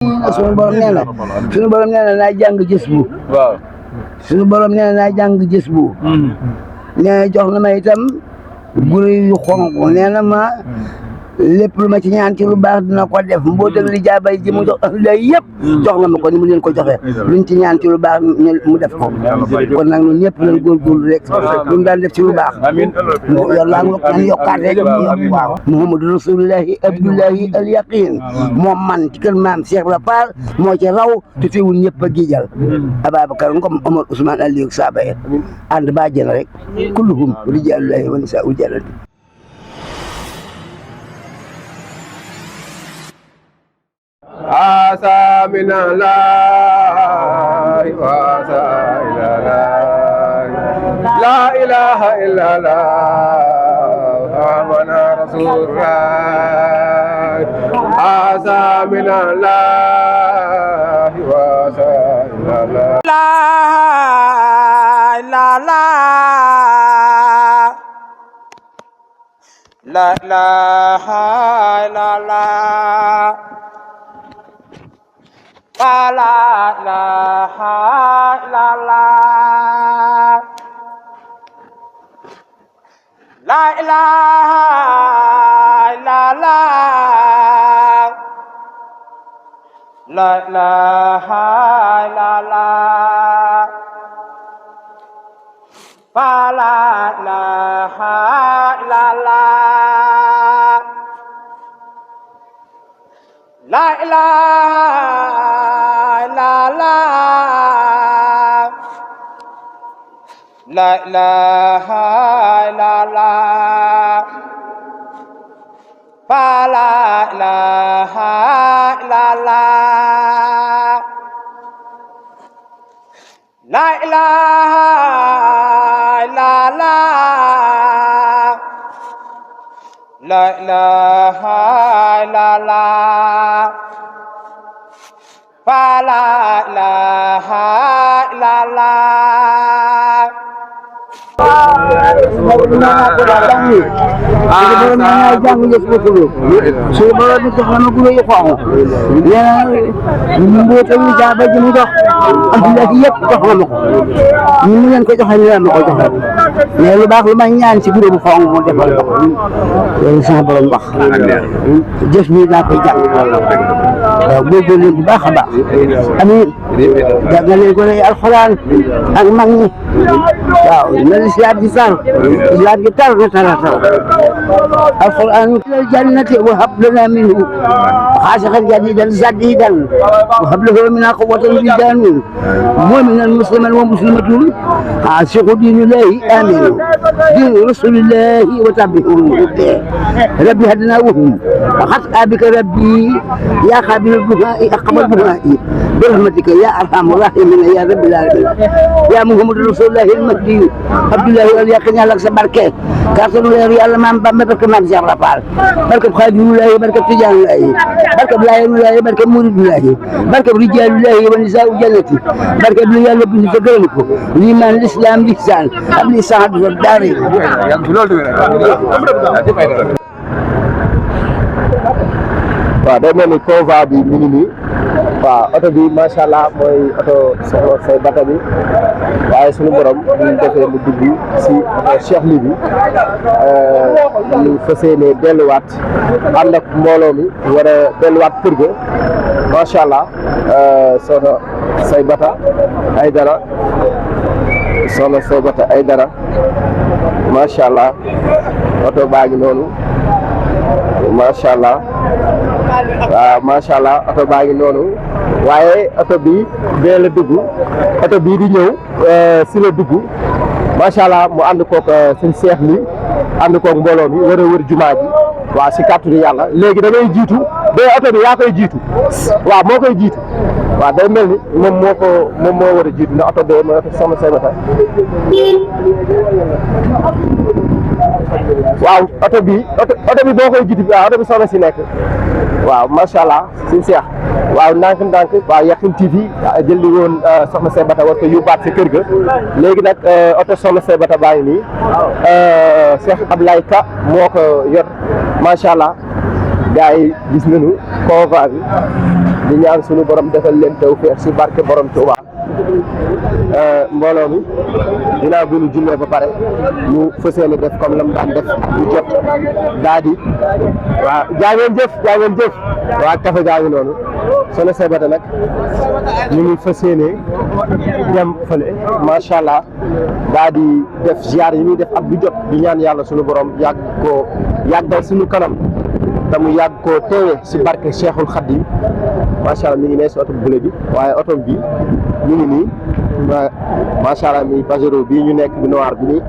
suñu borom nee na naa jàng gis bu. waaw. suñu borom nee na naa jàng gis bu. nee na jox na ma itam guri yu xonq nee na ma lépp lu ma ci ñaan ci lu baax dina ko def mbootal li jaabay ji mu jox lay yëpp jox na ma ko ni mu leen ko joxee luñ ci ñaan ci lu baax mu def ko kon nag ñun ñëpp lañ góorgóorlu rek luñ daan def ci lu baax yàlla nan yokkaat rek yokk waaw Muhammadu Rasulullahi Abdullahi al yaqin moom man ci kër maam Cheikh la Fall moo ci raw te teewul ñëpp a giijal Ababacar Ngom Omar Ousmane Aliou Saba ànd ba jël rek kulluhum rijaalullahi wa nisaa'ul jannati asa min Allah wa asa ila la ilaha illa Allah amana rasulullah asa min Allah wa asa ila la ilaha illa Allah La ilaha illallah La ilaha illallah La ilaha illallah La ilaha illallah La ilaha La ilaha illallah La ilaha illallah La ilaha illallah La ilaha illallah La ilaha illallah jàng yëf bu fulu su borom bi jox na ma guro yu xonq nee na mbootam yi jaaba ji mu jox ak yëpp jox na ma ko ni mu leen ko joxe ni la ma ko joxe mais lu baax lu may ñaan ci guro bu xonq mu defal ko loolu sama borom wax jëf bi naa koy jàng waaw góorgóorlu leen bu baax a baax amiin da nga leen ko lay alxuraan ak mag ñi waaw na lislaam gi tar lislaam gi tar na tara القرآن في الجنة وهب لنا منه خاشقا جديدا جديدا وهب له منا قوة جدا ومن المسلم ومسلمة عاشق دين الله آمين دين رسول الله وتبعهم ربي هدناهم وخطأ بك ربي يا خابر البهاء أقبل بهائي برحمتك يا أرحم الراحمين يا رب العالمين يا محمد رسول الله المهدي عبد الله اليقين لك سبارك كاتب يا الله من barke maam Cheikh Ibra Fall barke Xaadimulaahi barke Tijaanulaahi barke Laayeenulaahi barke Muridulaahi barke Rijaalulaahi wa nisaa'u jannati barke lu yàlla bind te gërëm ko liimaan lislaam lihsaan ak li saxaatu daari waaw day mel ni convoi bi mi ngi nii waaw oto bi macha allah mooy oto soxna say bata bi waaye suñu borom ñu defee mu dugg si Cheikh li bi ñu fas yéene delluwaat ànd ak mbooloo mi war a delluwaat kër ga macha allah soxna say bata ay dara soxna say bata ay dara macha allah oto baa ngi noonu macha allah waaw macha allah oto baa ngi noonu waaye oto bi bee la dugg oto bii di ñëw si la dugg macha allah mu ànd koog seen seex mi ànd koog mbooloo mi war a wër jumaa ji waaw si kàttanu yàlla léegi da ngay jiitu bee oto bi yaa koy jiitu waaw moo koy jiitu waaw day mel ni moom moo war a jiitu ne oto bee mooy oto soxna Saybata waaw oto bi boo koy jiitu waaw oto bi soxna si nekk waaw macha allah suñu seex waaw ndànk waaw Yakhine TV jël li woon soxna Saybata war ko yóbbaat si kër ga léegi nag oto soxna Saybata baa ngi nii Cheikh Ablaye Ka moo ko yor macha allah gars yi gis nañu convoi bi di ñaan suñu borom defal leen tawfeex si barke borom Touba. mbooloo mi dinaa bu ñu jullee ba pare ñu fas yéene def comme lam daan def ñu jot daa di waaw jaa ngeen jëf waa kafe gaa ngi noonu Soxna Saybata nag ñu ngi fas yéene dem fële macha allah daa di def ziar yi ñuy def at bu jot di ñaan yàlla suñu borom yàggal suñu kanam te mu yàgg koo teewe si barke Cheikhul Khadim macha allah mi ngi ne si oto bu bi waaye oto bi mi ngi nii macha allah mi Pajero bii ñu nekk bi noir bi nii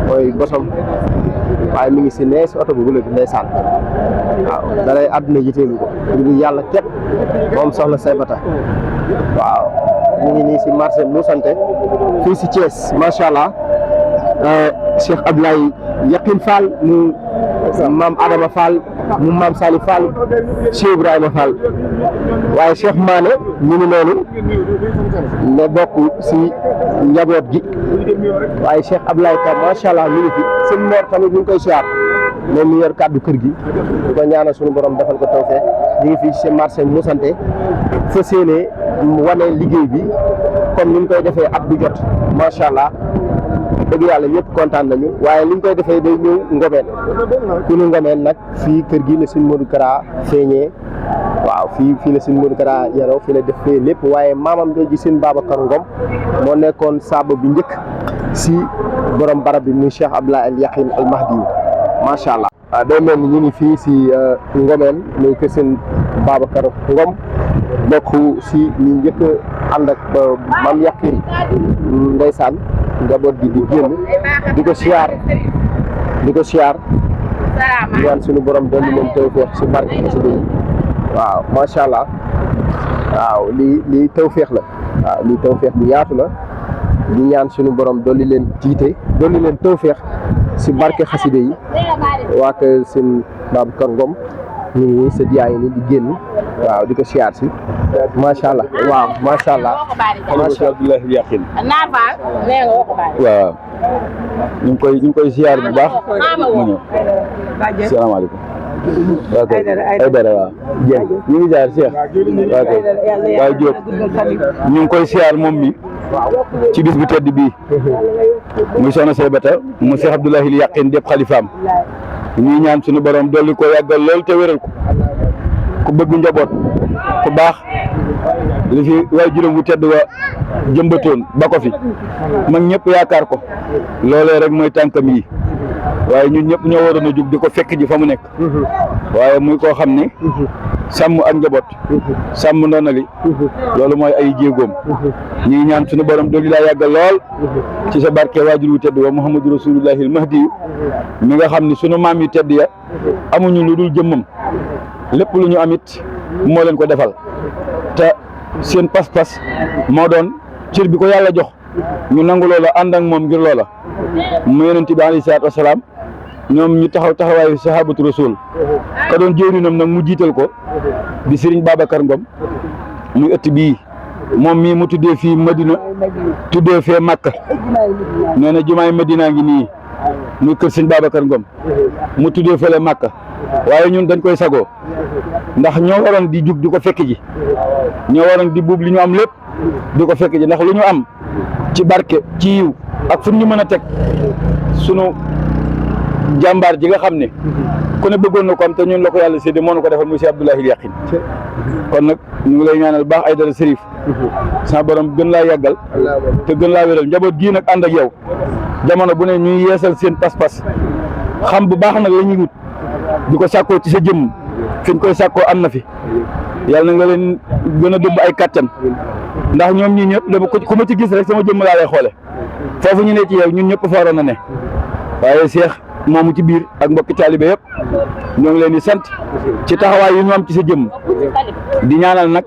mooy bosom waaye mi ngi si nee si oto bu bële bi ndeysaan waaw dalay àdduna yiteelu ko ngir yàlla képp moom Soxna Saybata waaw mi ngi nii si marché Moussante fii si Thiès macha allah Cheikh Abdoulaye Yakhine Fall mu maam Adama Fall mu maam Sali Fall Cheikh Ibrahima Fall waaye Cheikh Mané ñu ngi noonu ne bokk si njaboot gi waaye Cheikh Abdoulaye Ka macha allah mi ngi fi seen Mor tamit ñu ngi koy siyaar moom mi yor kàddu kër gi di ko ñaanal suñu borom defal ko tawfeex ñu ngi fii si marché Moussante fas yéene wane liggéey bi comme ni ñu koy defee at bu jot macha allah. dëgg yàlla ñëpp kontaan nañu waaye li ñu koy defee day ñëw Ngomeen ku ñu Ngomeen nag fii kër gi la Sëñ Modou Kara feeñee waaw fii la Sëñ Modou Kara yaroo fii la def fee lépp waaye maamam jooju Sëñ Babacar Ngom moo nekkoon saaba bu njëkk si borom barab bi muy Cheikh Abdoulaye Al Yakhine Al Mahdi macha allah. waaw day mel ni ñu ngi fii si Ngomeen muy kër Sëñ Babacar Ngom bokk si ñu njëkk ànd ak Maam Yakhine ndeysaan njaboot gi di génn di ko siyaar ñaan suñu borom dolli leen tawfeex si barke xasida yi waaw macha allah waaw lii tawfeex la waaw lii tawfeex bu yaatu la di ñaan suñu borom dolli leen jiite dolli leen tawfeex si barke xasida yi waa kër seen Babacar Ngom ñu ngi sa diyaay ni di génn waaw di ko siyaar si macha allah waaw macha allah. macha allah Yakhine waaw ñu ngi koy siyaar bu baax mu ñëw salaamaaleykum. waaw kay ay dara waaw jéem ñu ngi jaar Cheikh waaw kay waaw Diop ñu ngi koy siyaar moom mi ci bis bu tedd bii muy Soxna Saybata mu Cheikh Abdoulaye Yakhine def xalifaam ñuy ñaan suñu borom dolli ko yàggal lool te wéral ko ku bëgg njaboot ku baax li fi waay juróom bu tedd wa jëmbatoon ba ko fi mag ñëpp yaakaar ko loolee rek mooy tànkam yi waaye ñun ñëpp ñoo waroon a jug di ko fekk ji fa mu nekk waaye muy koo xam ne sàmm ak njaboot sàmm ndoona li loolu mooy ay jéegoom ñi ñaan suñu borom dolli laa yàggal lool ci sa barke waajur wu tedd wa Muhammadu Rasulullahi al Mahdi mi nga xam ne sunu maam yu tedd ya amuñu lu dul jëmmam lépp lu ñu amit moo leen ko defal te seen pas-pas moo doon cër bi ko yàlla jox ñu nangu loola ànd ak moom ngir loola mu yonent bi alayhi salaatu wasalaam ñoom ñu taxawaayu sahabatu rasul ka doon jëwrinam nag mu jiital ko di Serigne Babacar Ngom muy ëtt bii moom mii mu tuddee fii Madina tuddee fee Makka nee na jumaay Madina ngi nii muy kër Serigne Babacar Ngom mu tuddee fële Makka waaye ñun dañ koy sagoo ndax ñoo waroon di jug di ko fekk ji ñoo waroon di buub li ñu am lépp di ko fekk ji ndax lu ñu am ci barke ci yiw ak fu ñu mën a teg sunu jàmbaar ji nga xam ne ku ne bëggoon na ko am te ñun la ko yàlla séddee moo na ko defal muy si Abdoulaye Yakhine kon nag ñu ngi lay ñaanal baax ay dara sërif sa borom gën laa yàggal te gën laa wéral njaboot gii nag ànd ak yow jamono bu ne ñuy yeesal seen pas-pas xam bu baax nag la ñuy wut di ko sàkkoo ci sa jëmm fi ñu koy sàkkoo am na fi yàlla na nga leen gën a dëbb ay kattan ndax ñoom ñii ñëpp dama ku ma ci gis rek sama jëmm laa lay xoole foofu ñu ne ci yow ñun ñëpp fa waroon na ne waaye Cheikh moomu ci biir ak mbokki taalibe yëpp ñoo ngi leen di sant ci taxawaay yu ñu am ci sa jëmm di ñaanal nag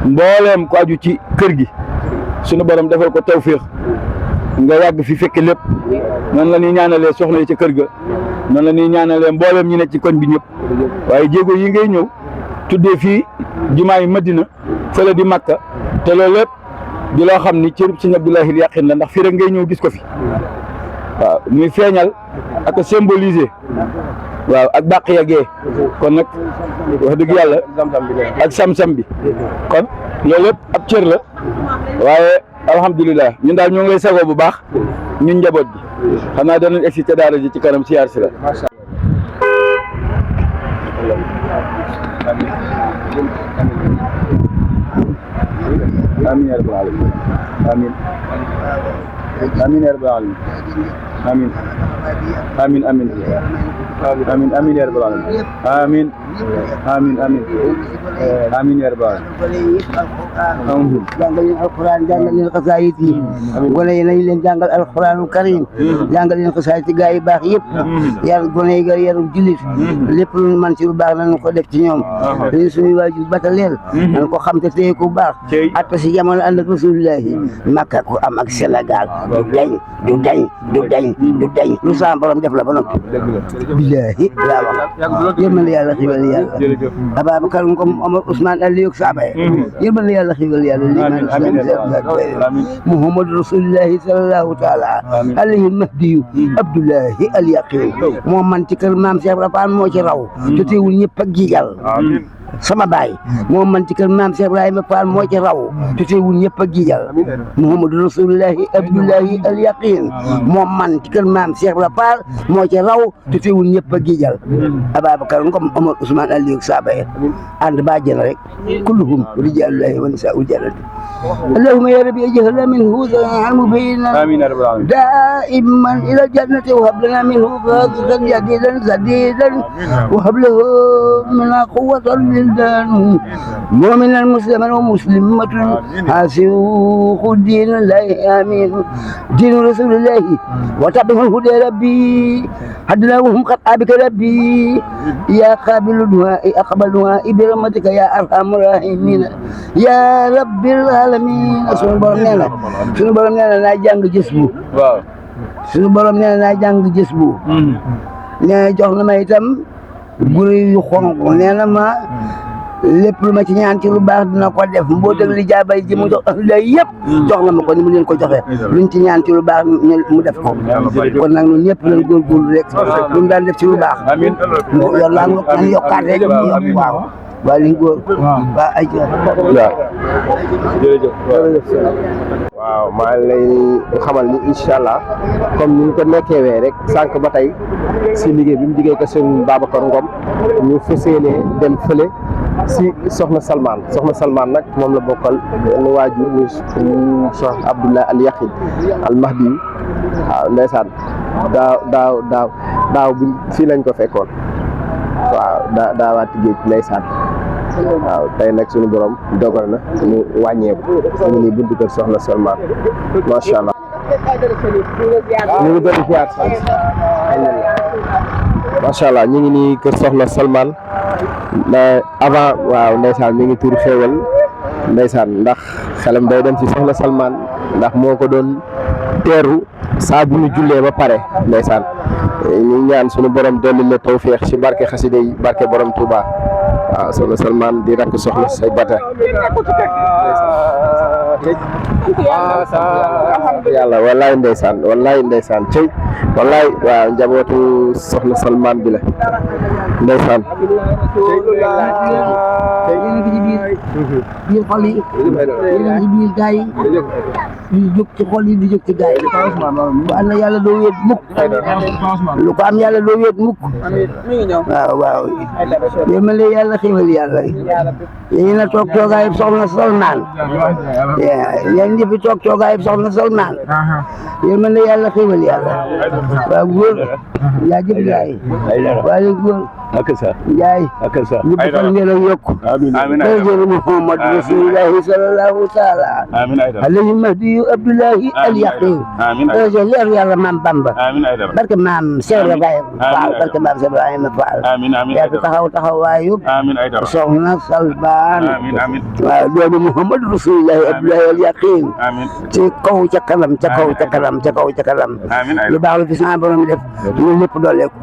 mbooleem ko aju ci kër gi sunu borom defal ko tawféex nga yàgg fi fekk lépp noonu la ñuy ñaanalee soxna yi ca kër ga noonu la ñuy ñaanalee mbooleem ñi ne ci koñ bi ñëpp waaye jéego yi ngay ñëw tuddee fii jumaay Madina fële di Makka te loolu lépp di loo xam ni cërub Sëñ Abdoulaye Yakhine la ndax fii rek ngay ñëw gis ko fi waaw muy feeñal ak symboliser waaw ak bàq yagee kon nag wax dëgg yàlla ak sam-sam bi kon loolu lépp ab cër la waaye alhamdulilah ñun daal ñoo ngi lay sagoo bu baax ñun njaboot bi xam naa danañ egsi ca daara ji ci kanam siyaar si la amin ya rabbal alamin amin amin ya rabbal alamin amin amin amin amin amin ya rabbal alamin amin amin amin amin ya rabbal alamin jàngal leen alquran jàngal leen xasaayit yi gone yi nañ leen jàngal alquranul karim jàngal leen xasaayit yi gaa yi baax yëpp yar gone yi yarum jullit lépp lu man ci lu baax nañu ko def ci ñoom dañu suñuy waajur bataleel nañ ko xam te téye ko baax atta si jamono ànd ak rasulillahi Makka ko am ak Sénégal du dañ lu sa borom def la ba noppi billahi laa wax yërmal yàlla xiwal yàlla Ababacar Ngom Omar Ousmane Aliou Saaba yërmal yàlla xiwal yàlla liman Muhammad rasulillahi sallallahu taala alayhi mahdiyu Abdullahi al yaqin moo man ci kër maam Cheikh Rafaan moo ci raw te teewul ñëpp ak jigal sama baay moo man ci kër maam Cheikh Ibrahima Fall moo ci raw te teewul ñëpp a giijal Muhammadu Rasulullahi Abdullahi al yaqin moo man ci kër maam Cheikh Ibrahima Fall moo ci raw te teewul ñëpp a giijal Ababacar Ngom Omar Ousmane Aliou Saaba ànd ba jëna rek kulluhum rijalullahi wa nisaa'ul jannati اللهم يا ربي اجعلنا منه مبينا دائما الى الجنه وهب لنا منه فضلا جديدا سديدا وهب له منا قوه الولدان مؤمنا مسلما ومسلمه حاسوق الدين الله امين دين رسول الله وتبه الهدى ربي حدناهم قد ابك ربي يا قابل الدعاء اقبل دعاء برحمتك يا ارحم الراحمين يا رب العالمين suñu borom nee na naa jàng gis bu waaw suñu borom nee na naa jàng gis bu nee na jox na ma itam guri yu xonq nee na ma lépp lu ma ci ñaan ci lu baax dina ko def mbootal li jaabay ji mu jox lay yëpp jox na ma ko ni mu leen ko joxee luñ ci ñaan ci lu baax mu def ko kon nag ñun ñëpp lañ góorgóorlu rek lu mu daan def ci lu baax yor laa nga yokkaat rek waaw waa li góor waa ay waaw maa ngi lay xamal ni incha allah comme ni ñu ko nekkee rek sànq ba tey si liggéey bi mu liggéey ko sëñ Babacar Ngom ñu fas yéene dem fële si Soxna Salman nag moom la bokkal benn waajur muy Cheikh Abdoulaye al Yaqin al Mahdi waaw ndeysaan daaw bi fii lañ ko fekkoon waaw daawaati géej ndeysaan waaw tey nag suñu borom dogal na mu wàññeeku ñu ngi buntu kër Soxna Salman macha allah. ñu ngi doon ziar macha allah ñu ngi nii kër Soxna Salman avant waaw ndeysaan mi ngi tur xéewal ndeysaan ndax xelam day dem ci Soxna Salman ndax moo ko doon teeru saa bu ñu jullee ba pare ndeysaan ñu ñaan suñu borom dolli la tawféex ci barke xasida yi barke borom Touba waaw Soxna Salman di rakk soxna say bata yàlla wallaay ndeysaan cëy wallaay waaw njabootu Soxna Salman bi la ndeysaan yéen a ngi ci biir xol yi yéen a ngi ci biir gaa yi di jóg ci xol yi di jóg ci gaa yi bu am na yàlla doo wéet mukk lu ko am yàlla doo wéet mukk waaw yéen ma lee yàlla xéwal yàlla yéen a toog toogaayub Soxna Salman yéen ñi fi toog toogaayub Soxna Salman yéen ma lee yàlla xéwal yàlla waaw góor yaa jëf yaay waaye góor yaay ñu defal ngeen ak yokk daraja Muhammad Rasulullahi sallallahu taala alayhi mahdiyu Abdullahi al yaqin daraja leer yàlla maam Bamba barke maam Cheikh Ibrahima Fall barke maam Cheikh Ibrahima Fall yaa fi taxawaayub Soxna Salman waaw doomu Muhammad Rasulullahi Abdullahi al yaqin ci kaw ca kanam lu baax lu fi sama borom def ñu lépp dooleeku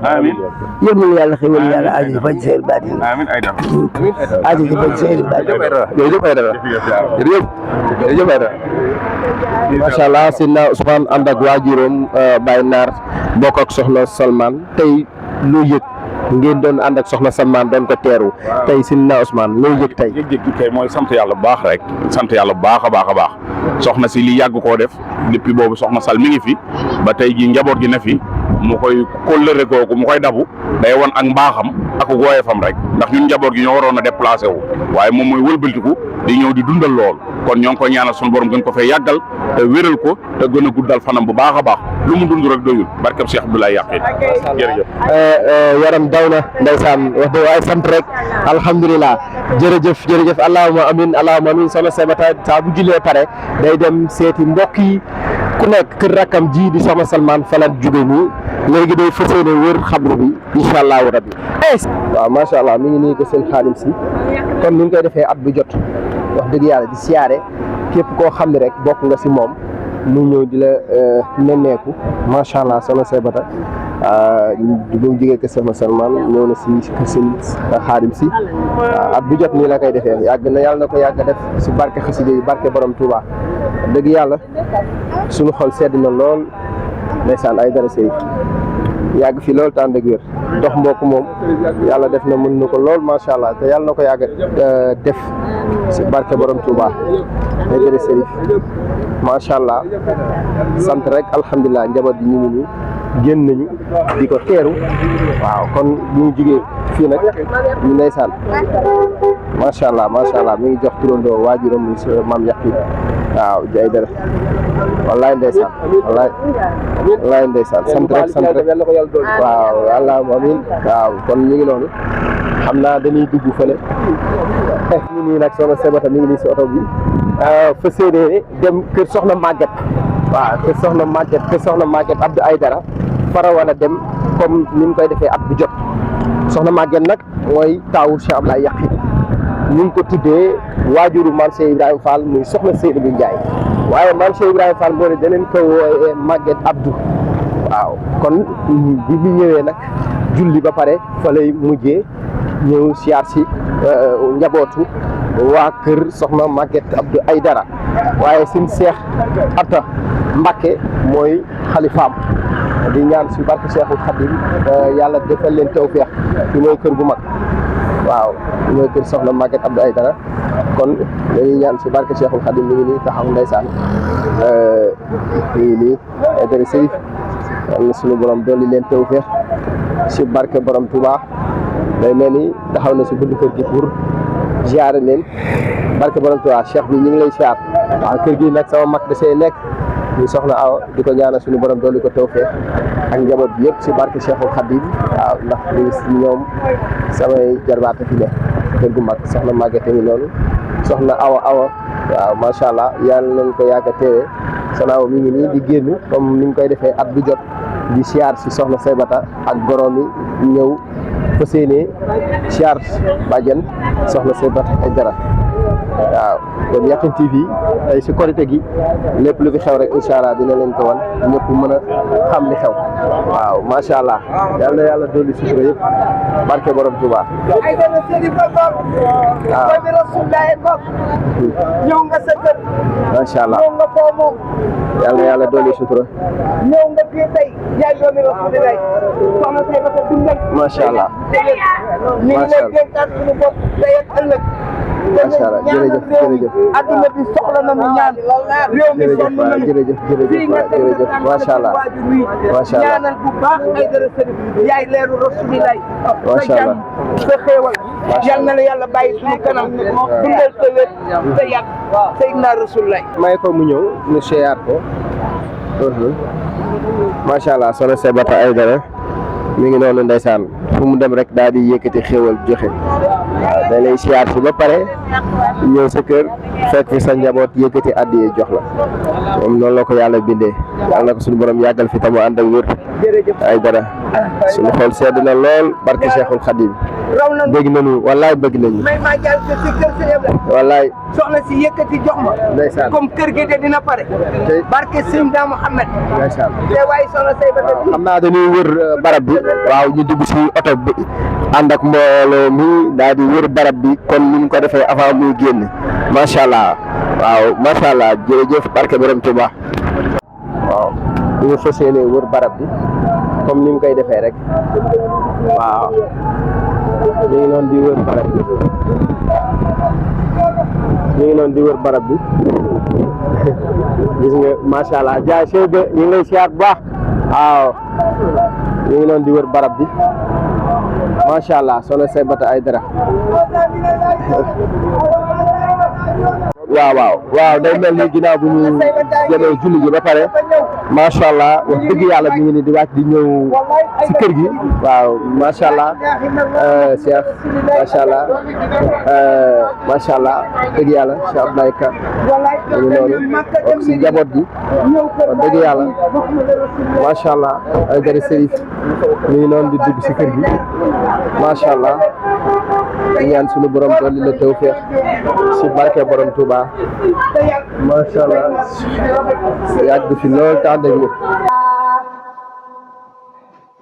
yéen yàlla xéwal yàlla aju faj seen baatin aju faj seen baatin jërëjëf macha allah Seydina Ousmane ànd ak waajuram Baye Naar bokk ak Soxna Salman tey loo yëg ngeen doon ànd ak soxna Salman doon ko teeru tey Seydina Ousmane loo yëg tey. yëg-yëg bi tey mooy sant yàlla bu baax rek sant yàlla bu baax a baax a baax soxna si li yàgg koo def depuis boobu soxna Sall mi ngi fi ba tey jii njaboot gi ne fi mu koy kóllëre googu mu koy dabu day won ak mbaaxam ak woyefam rek ndax ñun njaboot gi ñoo waroon a déplacé wu waaye moom mooy wëlbatiku di ñëw di dundal lool kon ñoo ngi koy ñaanal suñu borom gën ko fee yàggal te wéral ko te gën a guddal fanam bu baax a baax lu mu dund rek doyul barkeb Cheikh Abdoulaye Yaqin jërëjëf. yaram daw na ndeysaan wax dëgg waaye sant rek alhamdulilah jërëjëf allahuma amin soxna Sebata saa bu jullee pare day dem seeti mbokk yi ku nekk kër rakkam ji di soxna Salman fa la jóge nii léegi day fas yéene wër xabru bi incha allahu rabbi. waaw macha allah mi ngi nii ko seen Xaadim si kon ni ñu koy defee at bu jot wax dëgg yàlla di siyaare képp koo xam ne rek bokk nga si moom mu ñëw di la nemmeeku macha allah soxna Sebata bu mu jógee kër soxna Salman ñëw na si kër seen Xaadim si at bu jot nii la koy defee yàgg na yàlla na ko yàgg a def si barke xasida yi barke borom Touba dëgg yàlla suñu xol sedd na lool ndeysaan ay dara sëy yàgg fi lool tànd ak wér dox mbokk moom yàlla def na mën na ko lool macha allah te yàlla na ko yàgg def si barke borom Touba ay dara sëy macha allah sant rek alhamdulilah njaboot bi ñu ngi nii génn nañu di ko teeru waaw kon bu ñu jugee fii nag ñu ndeysaan macha allah mi ngi jox turandoo waajuram muy maam Yaqin waaw jay dara wallaay ndeysaan wallaay ndeysaan sant rek waaw allahumma amin waaw kon ñu ngi noonu xam naa dañuy dugg fële ñu nii nag soxna Sebata mi ngi nii si oto bi fa séenée dem kër soxna Maguette waaw kër soxna Maguette Abdou Aydara fara wala dem comme ni mu koy defee at bu jot soxna Maguette nag mooy taawu Cheikh Abdoulaye Yaqin ñu ngi ko tuddee waajuru maam Cheikh Ibrahima Fall muy soxna Seydou bu Ndiaye waaye maam Cheikh Ibrahima Fall boo ne daneen ko wooyee Maguette Abdou waaw kon bi ñu ñëwee nag julli ba pare fa lay mujjee ñëw siyaar si njabootu waa kër soxna Maguette Abdou Aydara waaye seen Seex Atta Mbakke mooy xalifaam di ñaan si barke Cheikhul Khadim yàlla defal leen tawfeex fi mooy kër gu mag waaw mooy kër soxna Maguette Abdou Aydara kon dañuy ñaan si barke Cheikhul Khadim mi ngi nii taxaw ndeysaan mi ngi nii Aydara Sërif yàlla suñu borom dolli leen tawfeex si barke borom Touba day mel ni taxaw na si buntu kër gi pour ziare leen barke borom Touba cheikh bi ñu ngi lay ziar waaw kër gi nag sama mag da see nekk ñu soxna aw di ko ñaanal suñu borom dolli ko tawfeex ak njaboot bi yëpp si barke Cheikhul Khadim waaw ndax ñoom samay jarbaata fi nekk kër gu mag soxna Maguette ngi noonu soxna awa waaw macha allah yàlla nañ ko yàgg a teewee soxna awa mi ngi nii di génn comme ni ñu koy defee at bu jot di siyaar si soxna Sebata ak borom yi ñëw fa séenee siyaar bàjjen soxna Sebata Aydara waaw kon Yaqin TV tey si korite gi lépp lu fi xew rek incha allah dina leen ko wan ñëpp mën a xam li xew waaw macha allah yal na yàlla dolli sutura yëpp barke borom Touba. ñëw nga sa kër. macha allah ñëw nga foo moom. yal na yàlla dolli sutura. ñëw nga fii tey yaay doomi Rasulillah soxna Sebata dundal. macha allah ñu ngi lay dénkaat suñu bopp tey ak ëllëg. macha allah jërëjëf adduna bi soxla na mu ñaan réew mi sonn nañu jërëjëf macha allah macha allah ñaanal bu baax Aydara Sërif yaay leeru Rasulillah macha allah sa xéewal yal na la yàlla bàyyi suñu kanam dundal sa wét sa yàgg Seydina Rasulillah may ko mu ñëw ñu siyaar ko macha allah soxna Sebata Aydara mi ngi noonu ndeysaan fu mu dem rek daal di yëkkati xéewal joxe waaw da lay siyaar si ba pare ñëw sa kër fekk fi sa njaboot yëkkati addiye jox la moom noonu la ko yàlla bindee yàlla na ko suñu borom yàggal fi tamu ànd ak wér Aydara suñu xol sedd na lool barke Cheikhul Khadim bëgg nañu wallaay bëgg nañu may maa jàll ko si kër Sëñ Abdou wallaay soxna si yëkkati jox ma ndeysaan comme kër gi de dina pare barke Seydina Muhammad ndeysaan te waaye soxna Sebata xam naa dañuy wër barab bi waaw ñu dugg si oto bi ànd ak mbooloo mi daal di wër barab bi kon ni ñu ko defee avant muy génn macha allah waaw macha allah jërëjëf barke borom Touba waaw ñu fas yéene wër barab bi comme ni ñu koy defee rek waaw ñu ngi noonu di wër barab bi gis nga macha allah jaay sey de ñu ngi lay siyaar bu baax waaw ñu ngi noonu di wër barab bi macha allah Soxna Saybata Aidara waaw day mel ni ginnaaw bu ñu jëlee julli gi ba pare macha allah wax dëgg yàlla mi ngi ni di wàcc di ñëw si kër gi waaw macha allah Cheikh macha allah dëgg yàlla Cheikh Abdoulaye Ka ñu noonu ak si njaboot gi wax dëgg yàlla macha allah Aidara Serif ñu ngi noonu di dugg si kër gi macha allah di ñaan suñu borom dolli la tawfeex si barke borom Touba macha allah yàgg fi lool tax dëgg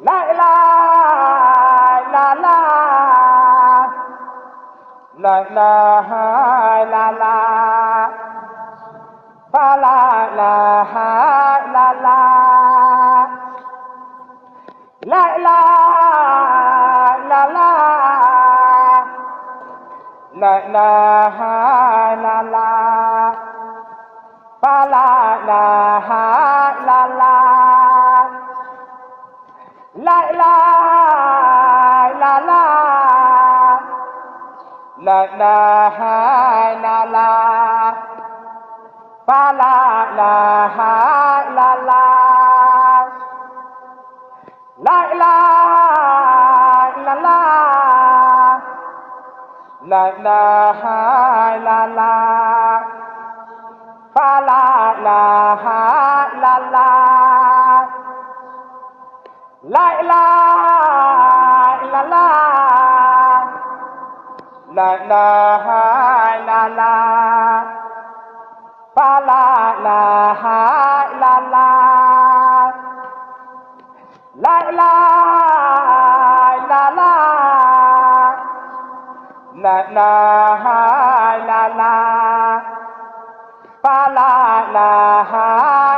la ilaha illallah la ilaha illallah fa la ilaha illallah la ilaha illallah la ilaha illallah fa la ilaha illallah la ilaha illallah la ilaha illallah fa la ilaha illallah la ilaha illallah la ilaha illallah fa la ilaha illallah la ilaha illallah la ilaha illallah fa la ilaha illallah la ilaha illallah la ilaha illallah fa la ilaha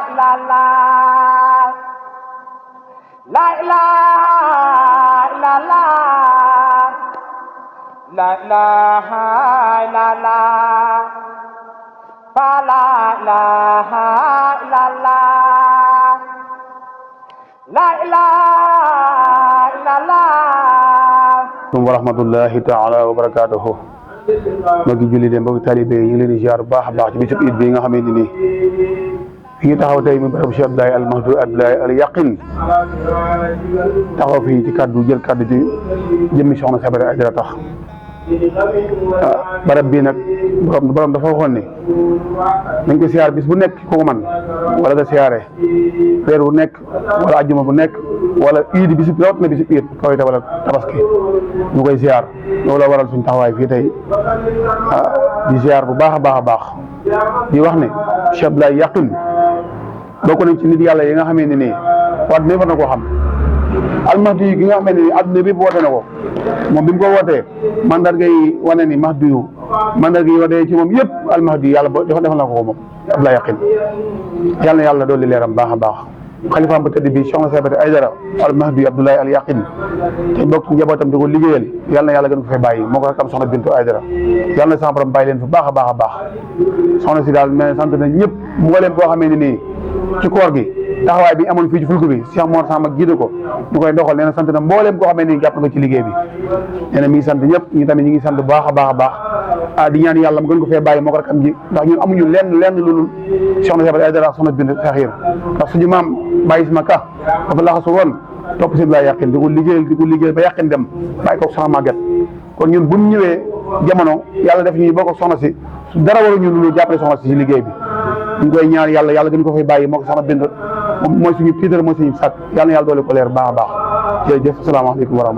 illallah la ilaha illallah la ilaha illallah fa la ilaha illallah la ilaha illallah wa rahmatullahi taala wa barakatuhu mbokki julli de mbokki talibé yi ñu ngi leen di ziar bu baax a baax ci bisub Iid bi nga xamante ni fi ñu taxaw tey mu barabu Cheikh Abdoulaye Al Mahdi Abdoulaye Al Yaqin taxaw fii ci kaddu jël kaddu ci jëmmi Soxna Saybata Aidara tax barab bii nag borom dafa waxoon ni nañ ko siyaar bis bu nekk ku ko man wala nga siyaare weer bu nekk wala ajjuma bu nekk wala iidi bisub rawat na bisub Iid Korite wala Tabaski ñu koy siyaar loolu la waral suñ taxawaay fii tey di siyaar bu baax a baax a baax di wax ne Cheikh Abdoulaye Yaqin bokk nañ ci nit yàlla yi nga xamee ne nii war na koo xam Al Mahdi gi nga xam ne nii adduna bi woote na ko moom bi mu ko wootee mandarga yi wane ni Mahdi yu mandarga yi wane ci moom yëpp Al Mahdi yàlla defal na ko moom Abdoulaye Yaqin yàlla na yàlla dolli leeram baax a baax xalifaam bu tëdd bi Soxna Saybata Aidara Al Mahdi Abdoulaye Al Yaqin te bokk ci njabootam di ko liggéeyal yàlla na yàlla gën ko fay bàyyi moo ko rakam Soxna Bintu Aidara yàlla na sama borom bàyyi leen fi baax a baax a baax soxna si daal mais sant na ñëpp mbooleem koo xamee ne nii ci koor gi taxawaay bi amoon fii ci fulku bi Cheikh Mor Sam ak jiite ko ñu koy doxal nee na sant na mbooleem koo xamee ni jàpp nga ci liggéey bi nee na mi ngi sant ñëpp ñu tamit ñu ngi sant bu baax a baax a baax di ñaan yàlla mu gën ko fee bàyyi moo ko rakam ji ndax ñun amuñu lenn lu Soxna Saybata Aidara Soxna Bintu Saxiir ndax suñu maam bàyyi sama ka dafa laxasu woon topp si Abdoulaye Yaqin di ko liggéeyal ba Yaqin dem bàyyi ko soxna Maguette kon ñun bu ñu ñëwee jamono yàlla def ñu bokk ak soxna si su dara waruñu lu jàppale soxna si liggéey bi ñu koy ñaan yàlla gën ko fay bàyyi moo ko Soxna Bintu mooy suñu tiitar mooy suñu sàkk yàlla na yàlla doole ko leer baax a baax jërëjëf asalaamaaleykum wa rahmatulah